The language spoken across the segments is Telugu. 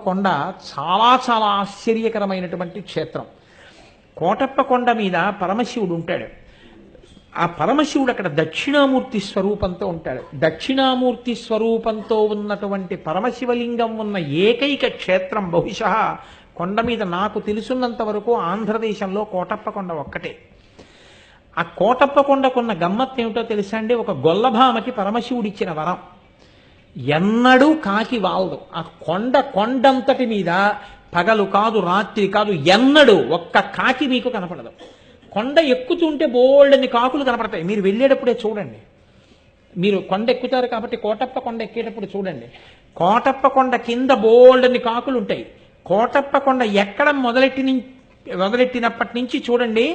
కొండ చాలా చాలా ఆశ్చర్యకరమైనటువంటి క్షేత్రం. కోటప్ప కొండ మీద పరమశివుడు ఉంటాడు. ఆ పరమశివుడు అక్కడ దక్షిణామూర్తి స్వరూపంతో ఉంటాడు. దక్షిణామూర్తి స్వరూపంతో ఉన్నటువంటి పరమశివలింగం ఉన్న ఏకైక క్షేత్రం బహుశः కొండ మీద నాకు తెలుసున్నంత వరకు ఆంధ్రదేశంలో కోటప్ప కొండ ఒక్కటే. ఆ కోటప్ప కొండకున్న గమ్మత్తు ఏమిటో తెలుసా అండి? ఒక గొల్లభామకి పరమశివుడిచ్చిన వరం, ఎన్నడూ కాకి వాలదు. ఆ కొండంతటి మీద పగలు కాదు రాత్రి కాదు ఎన్నడూ ఒక్క కాకి మీకు కనపడదు. కొండ ఎక్కుతుంటే బోల్డని కాకులు కనపడతాయి. మీరు వెళ్ళేటప్పుడే చూడండి. మీరు కొండ ఎక్కుతారు కాబట్టి కోటప్ప కొండ ఎక్కేటప్పుడు చూడండి. కోటప్ప కొండ కింద బోల్డని కాకులు ఉంటాయి. కోటప్ప కొండ ఎక్కడం మొదలెట్టినప్పటి నుంచి చూడండి,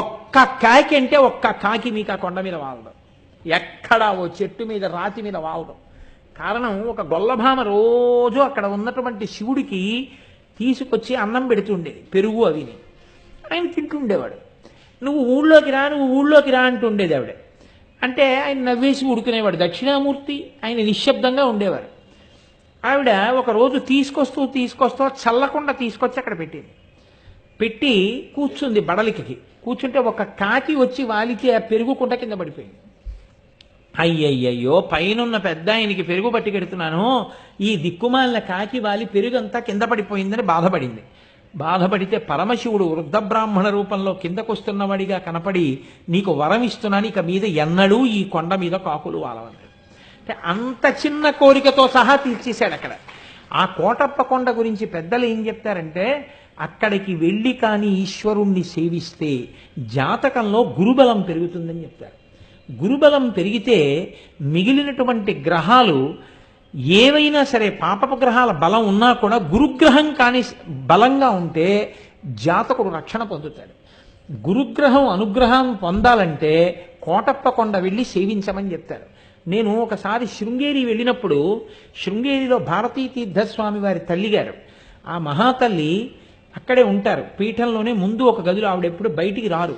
ఒక్క కాకి అంటే ఒక్క కాకి మీకు ఆ కొండ మీద వాలదు. ఎక్కడ ఓ చెట్టు మీద రాతి మీద వాలదు. కారణం, ఒక గొల్లభామ రోజు అక్కడ ఉన్నటువంటి శివుడికి తీసుకొచ్చి అన్నం పెడుతుండేది, పెరుగు అవిని. ఆయన తింటుండేవాడు. నువ్వు ఊళ్ళోకి రా అంటుండేది ఆవిడ. అంటే ఆయన నవ్వేసి ఉడుకునేవాడు. దక్షిణామూర్తి ఆయన నిశ్శబ్దంగా ఉండేవారు. ఆవిడ ఒకరోజు తీసుకొస్తూ చల్లకుండా తీసుకొచ్చి అక్కడ పెట్టింది. పెట్టి కూర్చుంది బడలికి. కూర్చుంటే ఒక కాకి వచ్చి వాలికి ఆ పెరుగు కుండ కింద పడిపోయింది. అయ్యయ్యయ్యో, పైనున్న పెద్ద ఆయనకి పెరుగు పట్టుకెడుతున్నాను, ఈ దిక్కుమాలిన కాకి వాలి పెరుగంతా కింద పడిపోయిందని బాధపడింది. బాధపడితే పరమశివుడు వృద్ధ బ్రాహ్మణ రూపంలో కిందకొస్తున్నవాడిగా కనపడి, నీకు వరం ఇస్తున్నాను, ఇక మీద ఎన్నడూ ఈ కొండ మీద కాకులు వాలవన్నాడు. అంటే అంత చిన్న కోరికతో సహా తీర్చేశాడు అక్కడ. ఆ కోటప్ప కొండ గురించి పెద్దలు ఏం చెప్తారంటే, అక్కడికి వెళ్ళి కానీ ఈశ్వరుణ్ణి సేవిస్తే జాతకంలో గురుబలం పెరుగుతుందని చెప్తారు. గురుబలం పెరిగితే మిగిలినటువంటి గ్రహాలు ఏవైనా సరే, పాపపు గ్రహాల బలం ఉన్నా కూడా గురుగ్రహం కానీ బలంగా ఉంటే జాతకుడు రక్షణ పొందుతాడు. గురుగ్రహం అనుగ్రహం పొందాలంటే కోటప్ప కొండ వెళ్ళి సేవించమని చెప్తారు. నేను ఒకసారి శృంగేరి వెళ్ళినప్పుడు, శృంగేరిలో భారతీ తీర్థస్వామి వారి తల్లిగారు, ఆ మహాతల్లి అక్కడే ఉంటారు. పీఠంలోనే ముందు ఒక గదిలో, ఆవిడెప్పుడు బయటికి రారు.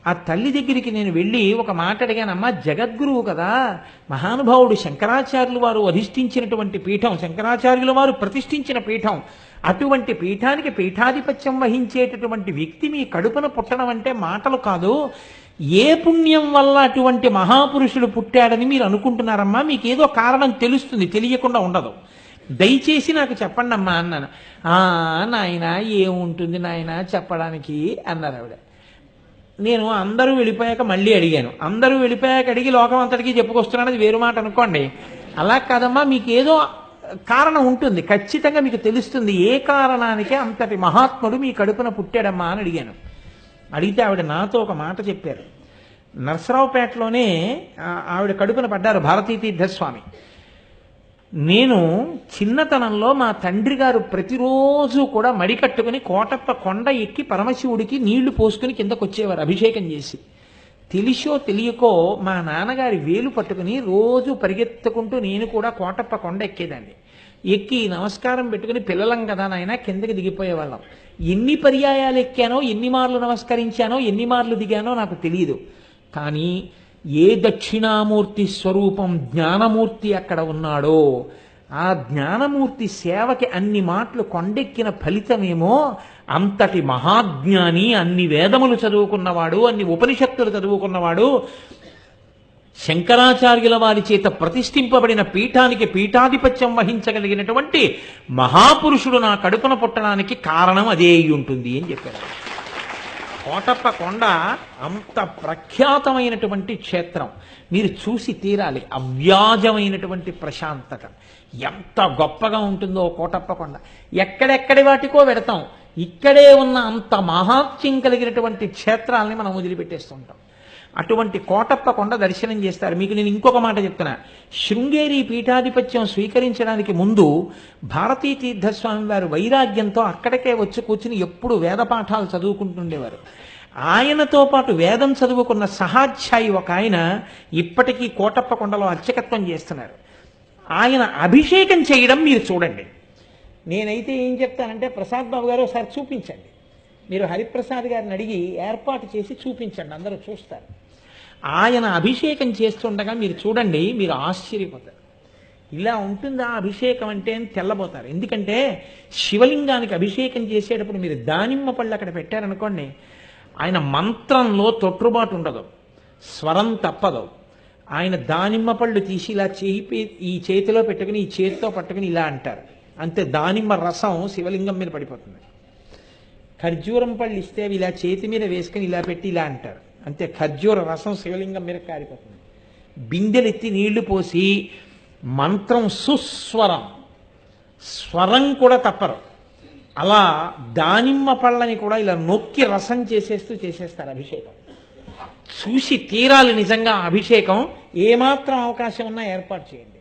ఆ తల్లి దగ్గరికి నేను వెళ్ళి ఒక మాట అడిగానమ్మా, జగద్గురువు కదా, మహానుభావుడు శంకరాచార్యులు వారు అధిష్ఠించినటువంటి పీఠం, శంకరాచార్యుల వారు ప్రతిష్ఠించిన పీఠం, అటువంటి పీఠానికి పీఠాధిపత్యం వహించేటటువంటి వ్యక్తి మీ కడుపున పుట్టడం అంటే మాటలు కాదు. ఏ పుణ్యం వల్ల అటువంటి మహాపురుషుడు పుట్టాడని మీరు అనుకుంటున్నారమ్మా? మీకేదో కారణం తెలుస్తుంది, తెలియకుండా ఉండదు. దయచేసి నాకు చెప్పండి అమ్మా అన్నాను. నాయన ఏముంటుంది నాయన చెప్పడానికి అన్నారు ఆవిడ. నేను అందరూ వెళ్ళిపోయాక మళ్ళీ అడిగాను. అందరూ వెళ్ళిపోయాక అడిగి లోకం అంతటికీ చెప్పుకొస్తున్నాను, అది వేరు మాట అనుకోండి. అలా కాదమ్మా, మీకు ఏదో కారణం ఉంటుంది, ఖచ్చితంగా మీకు తెలుస్తుంది, ఏ కారణానికే అంతటి మహాత్ముడు మీ కడుపున పుట్టాడమ్మా అని అడిగాను. అడిగితే ఆవిడ నాతో ఒక మాట చెప్పారు. నరసరావుపేటలోనే ఆవిడ కడుపున పడ్డారు భారతీ తీర్థస్వామి. నేను చిన్నతనంలో మా తండ్రి గారు ప్రతిరోజు కూడా మడి కట్టుకుని కోటప్ప కొండ ఎక్కి పరమశివుడికి నీళ్లు పోసుకుని కిందకు వచ్చేవారు అభిషేకం చేసి. తెలిసో తెలియకో మా నాన్నగారి వేలు పట్టుకుని రోజు పరిగెత్తుకుంటూ నేను కూడా కోటప్ప కొండ ఎక్కేదాన్ని. ఎక్కి నమస్కారం పెట్టుకుని, పిల్లలం కదా నాయన, కిందకి దిగిపోయేవాళ్ళం. ఎన్ని పర్యాయాలు ఎక్కానో, ఎన్ని మార్లు నమస్కరించానో, ఎన్ని మార్లు దిగానో నాకు తెలియదు. కానీ ఏ దక్షిణామూర్తి స్వరూపం జ్ఞానమూర్తి అక్కడ ఉన్నాడో, ఆ జ్ఞానమూర్తి సేవకి అన్ని మాటలు కొండెక్కిన ఫలితమేమో, అంతటి మహాజ్ఞాని, అన్ని వేదములు చదువుకున్నవాడు, అన్ని ఉపనిషత్తులు చదువుకున్నవాడు, శంకరాచార్యుల వారి చేత ప్రతిష్ఠింపబడిన పీఠానికి పీఠాధిపత్యం వహించగలిగినటువంటి మహాపురుషుడు నా కడుపున పుట్టడానికి కారణం అదే అయి ఉంటుంది అని చెప్పారు. కోటప్ప కొండ అంత ప్రఖ్యాతమైనటువంటి క్షేత్రం, మీరు చూసి తీరాలి. అవ్యాజమైనటువంటి ప్రశాంతత ఎంత గొప్పగా ఉంటుందో కోటప్ప కొండ. ఎక్కడెక్కడి వాటికో వెడతాం, ఇక్కడే ఉన్న అంత మహాత్మ్యం కలిగినటువంటి క్షేత్రాలని మనం వదిలిపెట్టేస్తుంటాం. అటువంటి కోటప్ప కొండ దర్శనం చేస్తారు. మీకు నేను ఇంకొక మాట చెప్తున్నా. శృంగేరి పీఠాధిపత్యం స్వీకరించడానికి ముందు భారతీ తీర్థస్వామి వారు వైరాగ్యంతో అక్కడికే వచ్చి కూర్చుని ఎప్పుడు వేద పాఠాలు చదువుకుంటుండేవారు. ఆయనతో పాటు వేదం చదువుకున్న సహాధ్యాయి ఒక ఆయన ఇప్పటికీ కోటప్ప కొండలో అర్చకత్వం చేస్తున్నారు. ఆయన అభిషేకం చేయడం మీరు చూడండి. నేనైతే ఏం చెప్తానంటే, ప్రసాద్ బాబు గారు ఒకసారి చూపించండి, మీరు హరిప్రసాద్ గారిని అడిగి ఏర్పాటు చేసి చూపించండి, అందరూ చూస్తారు. ఆయన అభిషేకం చేస్తుండగా మీరు చూడండి, మీరు ఆశ్చర్యపోతారు. ఇలా ఉంటుందా అభిషేకం అంటే అని తెల్లబోతారు. ఎందుకంటే శివలింగానికి అభిషేకం చేసేటప్పుడు మీరు దానిమ్మ పళ్ళు అక్కడ పెట్టారనుకోండి, ఆయన మంత్రంలో తొట్టుబాటు ఉండదు, స్వరం తప్పదు. ఆయన దానిమ్మ పళ్ళు తీసి ఇలా ఈ చేతిలో పెట్టుకుని ఈ చేతితో పట్టుకుని ఇలా అంటారు, అంతే. దానిమ్మ రసం శివలింగం మీద పడిపోతుంది. ఖర్జూరం పళ్ళు ఇస్తే అవి ఇలా చేతి మీద వేసుకుని ఇలా పెట్టి ఇలా అంటారు, అంతే. ఖర్జూర రసం శివలింగం మీద కారిపోతుంది. బిందెలెత్తి నీళ్లు పోసి మంత్రం సుస్వరం, స్వరం కూడా తప్పరు. అలా దానిమ్మ పళ్ళని కూడా ఇలా నొక్కి రసం చేసేస్తారు అభిషేకం. చూసి తీరాలి నిజంగా అభిషేకం. ఏమాత్రం అవకాశం ఉన్నా ఏర్పాటు చేయండి.